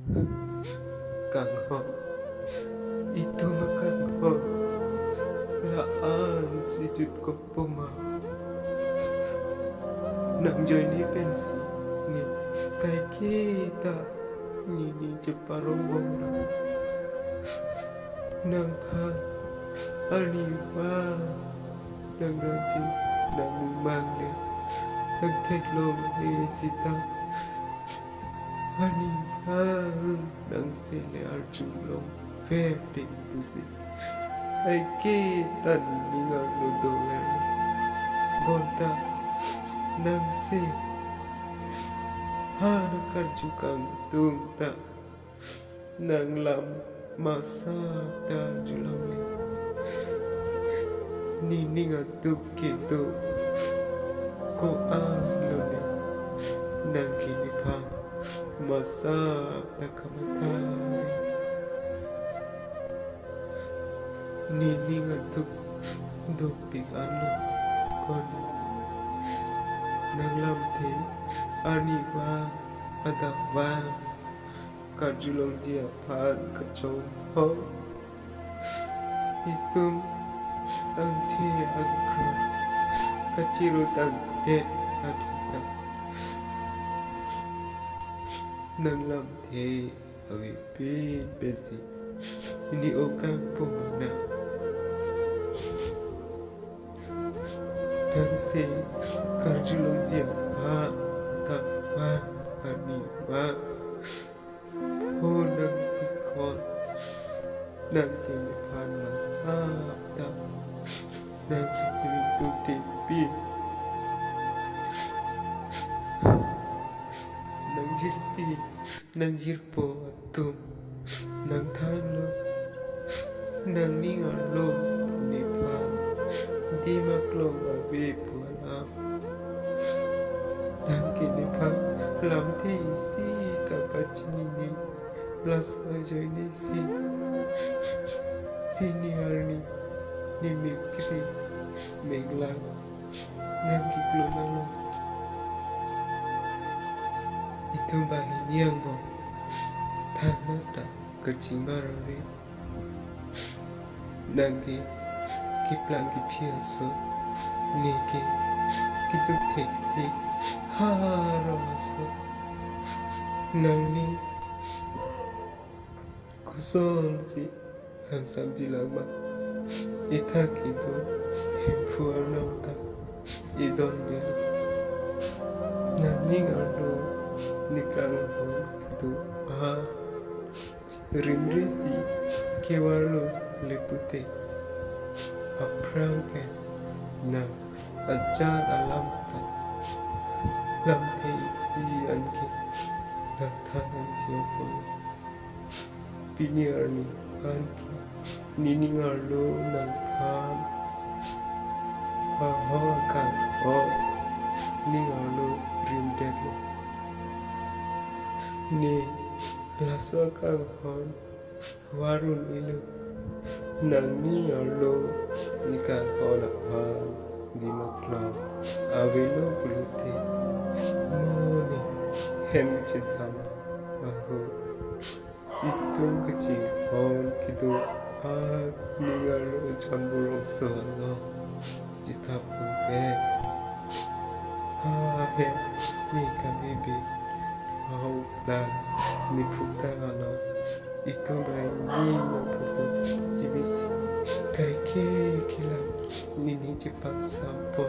Kang Ho, itu makan Ho, laan sujud ko puma. Nang joy ni pensi, ni kai kita, ni ceparong bong nang ka, aliwa, nang rajin, nang mumangli, nang teklong sita, aliwa, nang sele arjulong, pepti pusi. Kai kita ni ngaludo bonta nang se hana karjukang tungta nang lam masa ta julong ni ninga tuk kito ko alo nang kini pa masa ta kamata ni ngatuk dopik ano koni nang lamte ani wa adak wa kajulong dia pan kacau ho itum anti agro kacirutan det adita nang lamte awi pin besi ini okang pumana dan se karjulong dia pa tak pa ani wa ho nang ikon nang kini pan masap tak nang kisiri tu tepi nang jirpi nang jirpo atum nang thano nang ningalo nipa di maklong abe pualam nang kini pa lam te isi tapachini ni las ajoy ni si pini arni ni mikri meglang nang kiklo nalo itu bagi niang bo tanah tak kecing barari nanti kiplang kipiaso niki kitu tekti haraso nangni kuson si kang samji lama ita kitu himpuar namta idon dia nangni ngalo nikang hon kitu rinrisi kewalo lepute aprangke na ajad alam ta lam te si anki na tanan jopo piniarni anki nini ngalo nang pan ho kan ho ni ngalo rindelo ni laso kang hon warun ilu nang ni ngalo nikah hola pan di maklo avelo bulute moni hem citama bahu itung kecil hon kido ni ngalo campur sono cita pute he ni kabibi mau dan ni puta ano itu bayi ni putu jibisi kai ke kila nini cepat sampun